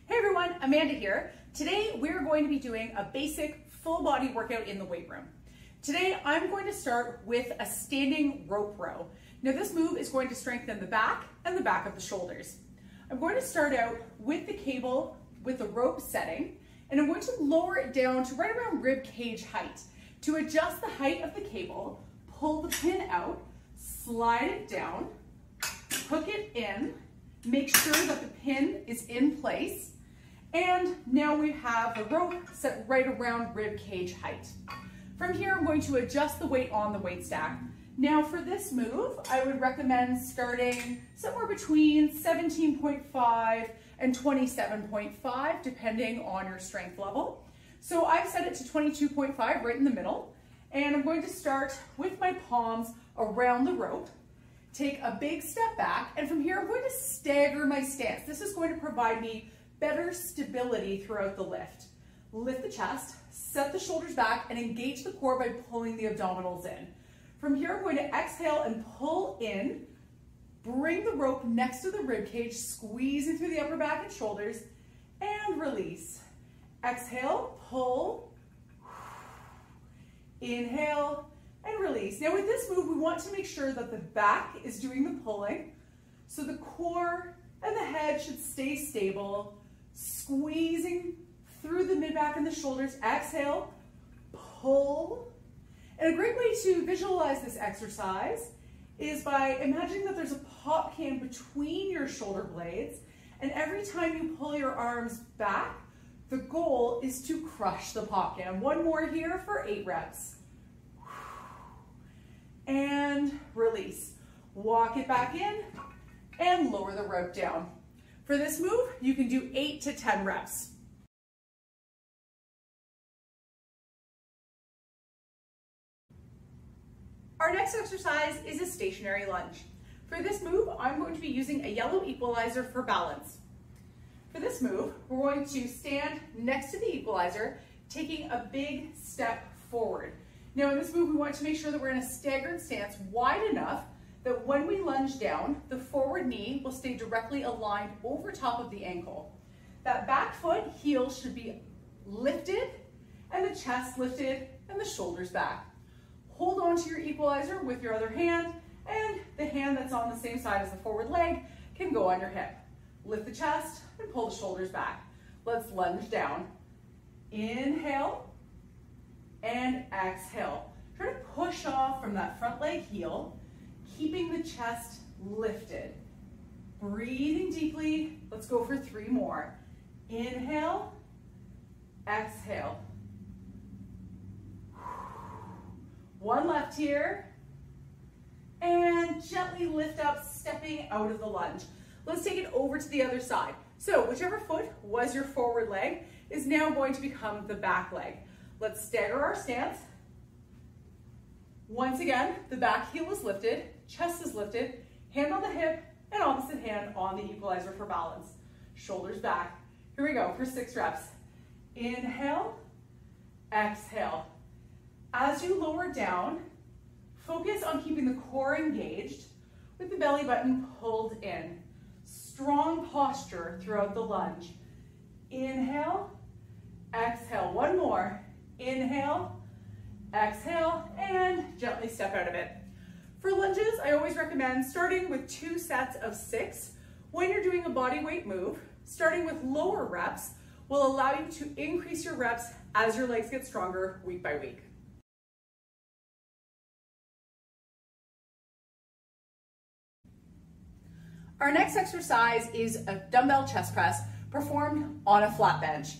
Hey everyone, Amanda here. Today we're going to be doing a basic full body workout in the weight room. Today I'm going to start with a standing rope row. Now this move is going to strengthen the back and the back of the shoulders. I'm going to start out with the cable with the rope setting, and I'm going to lower it down to right around rib cage height. To adjust the height of the cable, pull the pin out, slide it down, hook it in, make sure that the pin is in place, and now we have the rope set right around rib cage height. From here, I'm going to adjust the weight on the weight stack. Now for this move, I would recommend starting somewhere between 17.5 and 27.5, depending on your strength level. So I've set it to 22.5 right in the middle, and I'm going to start with my palms around the rope, take a big step back, and from here I'm going to stagger my stance. This is going to provide me better stability throughout the lift. Lift the chest, set the shoulders back, and engage the core by pulling the abdominals in. From here I'm going to exhale and pull in, bring the rope next to the rib cage, squeezing through the upper back and shoulders, and release. Exhale, pull, inhale, and release. Now with this move, we want to make sure that the back is doing the pulling, so the core and the head should stay stable, squeezing through the mid-back and the shoulders. Exhale, pull. And a great way to visualize this exercise is by imagining that there's a pop can between your shoulder blades, and every time you pull your arms back, the goal is to crush the pop can. One more here for 8 reps. And release. Walk it back in and lower the rope down. For this move, you can do 8 to 10 reps. Our next exercise is a stationary lunge. For this move, I'm going to be using a yellow equalizer for balance. For this move, we're going to stand next to the equalizer, taking a big step forward. Now in this move, we want to make sure that we're in a staggered stance wide enough that when we lunge down, the forward knee will stay directly aligned over top of the ankle. That back foot heel should be lifted, and the chest lifted, and the shoulders back. Hold on to your equalizer with your other hand, and the hand that's on the same side as the forward leg can go on your hip. Lift the chest and pull the shoulders back. Let's lunge down. Inhale and exhale. Try to push off from that front leg heel, keeping the chest lifted. Breathing deeply. Let's go for 3 more. Inhale, exhale. 1 left here. And gently lift up, stepping out of the lunge. Let's take it over to the other side. So whichever foot was your forward leg is now going to become the back leg. Let's stagger our stance. Once again, the back heel is lifted, chest is lifted, hand on the hip, and opposite hand on the equalizer for balance. Shoulders back. Here we go for 6 reps. Inhale, exhale. As you lower down, focus on keeping the core engaged with the belly button pulled in. Strong posture throughout the lunge. Inhale, exhale. 1 more. Inhale, exhale, and gently step out of it. For lunges, I always recommend starting with 2 sets of 6. When you're doing a body weight move, starting with lower reps will allow you to increase your reps as your legs get stronger week by week. Our next exercise is a dumbbell chest press performed on a flat bench.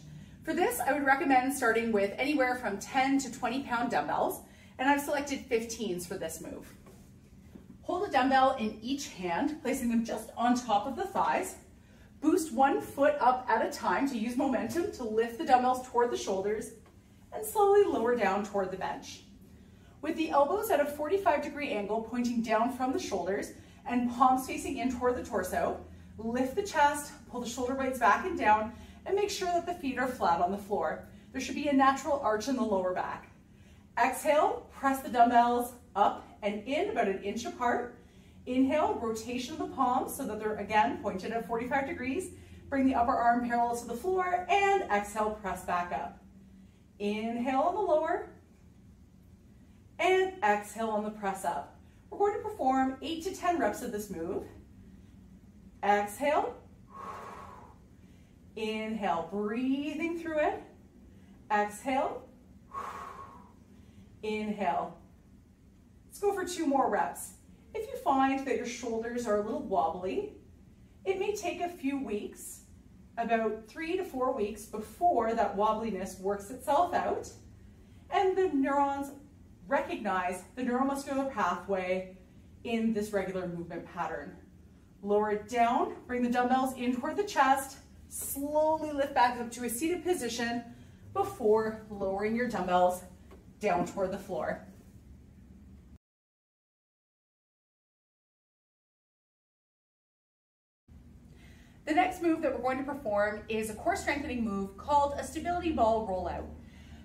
For this, I would recommend starting with anywhere from 10 to 20 pound dumbbells, and I've selected 15s for this move. Hold a dumbbell in each hand, placing them just on top of the thighs. Boost 1 foot up at a time to use momentum to lift the dumbbells toward the shoulders, and slowly lower down toward the bench. With the elbows at a 45-degree angle pointing down from the shoulders, and palms facing in toward the torso, lift the chest, pull the shoulder blades back and down, and make sure that the feet are flat on the floor. There should be a natural arch in the lower back. Exhale, press the dumbbells up and in about 1 inch apart. Inhale, rotation of the palms so that they're again pointed at 45 degrees. bring the upper arm parallel to the floor, and exhale, press back up. Inhale on the lower, and exhale on the press up. We're going to perform 8 to 10 reps of this move. Exhale. Inhale, breathing through it. Exhale. Inhale. Let's go for 2 more reps. If you find that your shoulders are a little wobbly, it may take a few weeks, about 3 to 4 weeks, before that wobbliness works itself out and the neurons recognize the neuromuscular pathway in this regular movement pattern. Lower it down, bring the dumbbells in toward the chest, slowly lift back up to a seated position before lowering your dumbbells down toward the floor. The next move that we're going to perform is a core strengthening move called a stability ball rollout.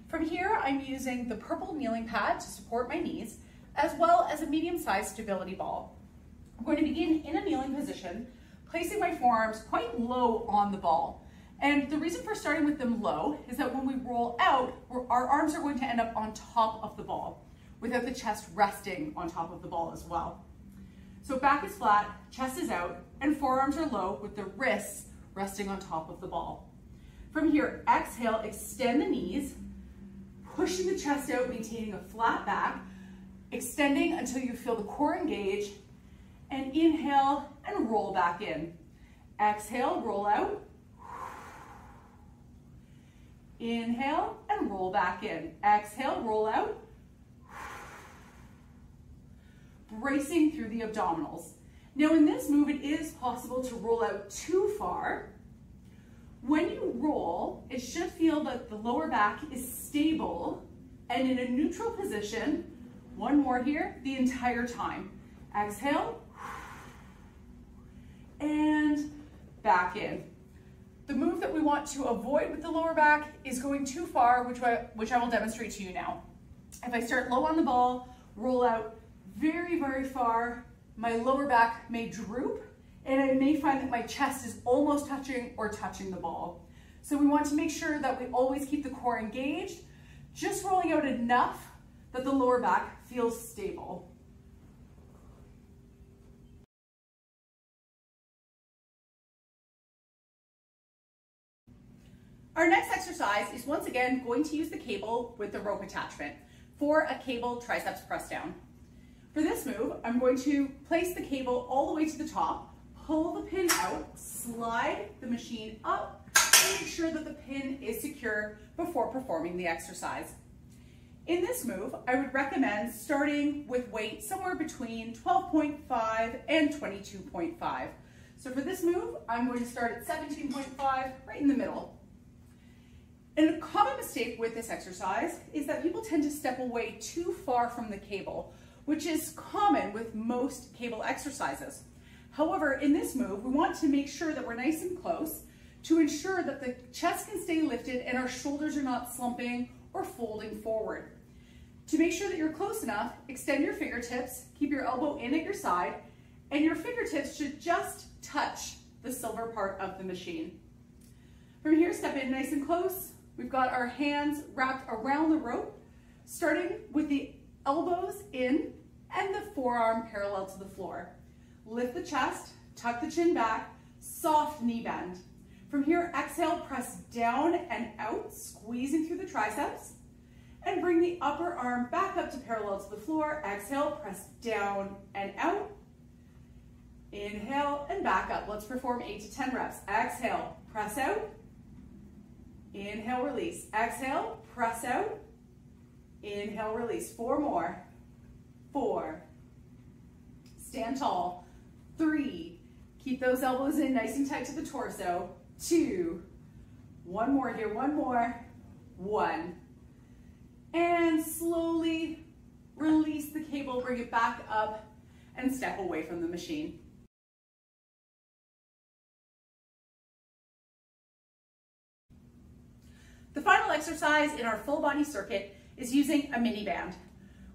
From here, I'm using the purple kneeling pad to support my knees, as well as a medium-sized stability ball. I'm going to begin in a kneeling position, placing my forearms quite low on the ball. And the reason for starting with them low is that when we roll out, our arms are going to end up on top of the ball, without the chest resting on top of the ball as well. So back is flat, chest is out, and forearms are low with the wrists resting on top of the ball. From here, exhale, extend the knees, pushing the chest out, maintaining a flat back, extending until you feel the core engage, and inhale and roll back in. Exhale, roll out. Inhale and roll back in. Exhale, roll out. Bracing through the abdominals. Now in this move, it is possible to roll out too far. When you roll, it should feel that the lower back is stable and in a neutral position. One more here, the entire time. Exhale, and back in. The move that we want to avoid with the lower back is going too far, which I will demonstrate to you now. If I start low on the ball, roll out very, very far, my lower back may droop, and I may find that my chest is almost touching or touching the ball. So we want to make sure that we always keep the core engaged, just rolling out enough that the lower back feels stable. Our next exercise is once again going to use the cable with the rope attachment for a cable triceps press down. For this move, I'm going to place the cable all the way to the top, pull the pin out, slide the machine up, and make sure that the pin is secure before performing the exercise. In this move, I would recommend starting with weight somewhere between 12.5 and 22.5. So for this move, I'm going to start at 17.5, right in the middle. And a common mistake with this exercise is that people tend to step away too far from the cable, which is common with most cable exercises. However, in this move, we want to make sure that we're nice and close to ensure that the chest can stay lifted and our shoulders are not slumping or folding forward. To make sure that you're close enough, extend your fingertips, keep your elbow in at your side, and your fingertips should just touch the silver part of the machine. From here, step in nice and close. We've got our hands wrapped around the rope, starting with the elbows in and the forearm parallel to the floor. Lift the chest, tuck the chin back, soft knee bend. From here, exhale, press down and out, squeezing through the triceps, and bring the upper arm back up to parallel to the floor. Exhale, press down and out. Inhale and back up. Let's perform 8 to 10 reps. Exhale, press out. Inhale, release. Exhale, press out. Inhale, release. 4 more. 4. Stand tall. 3. Keep those elbows in nice and tight to the torso. 2. 1 more here. 1 more. 1. And slowly release the cable, bring it back up, and step away from the machine. The final exercise in our full body circuit is using a mini band.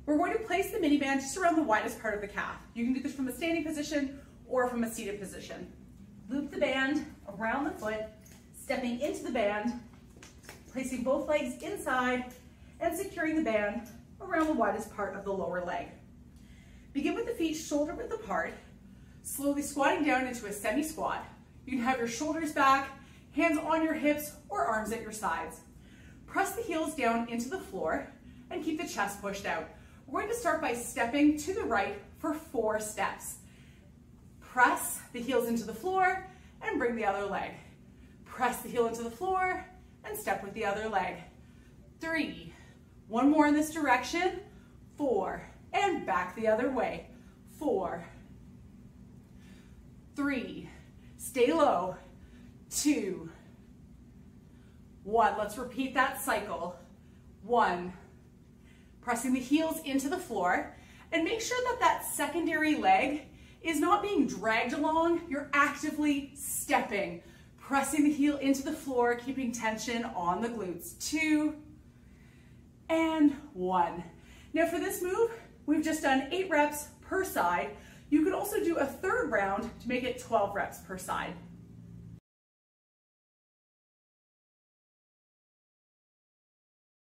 We're going to place the mini band just around the widest part of the calf. You can do this from a standing position or from a seated position. Loop the band around the foot, stepping into the band, placing both legs inside and securing the band around the widest part of the lower leg. Begin with the feet shoulder width apart, slowly squatting down into a semi-squat. You can have your shoulders back, hands on your hips or arms at your sides. Press the heels down into the floor and keep the chest pushed out. We're going to start by stepping to the right for 4 steps. Press the heels into the floor and bring the other leg. Press the heel into the floor and step with the other leg. 3, one more in this direction, 4, and back the other way, 4, 3, stay low, 2, 1. Let's repeat that cycle. 1, pressing the heels into the floor, and make sure that that secondary leg is not being dragged along. You're actively stepping, pressing the heel into the floor, keeping tension on the glutes. 2, and 1. Now for this move, we've just done 8 reps per side. You could also do a third round to make it 12 reps per side.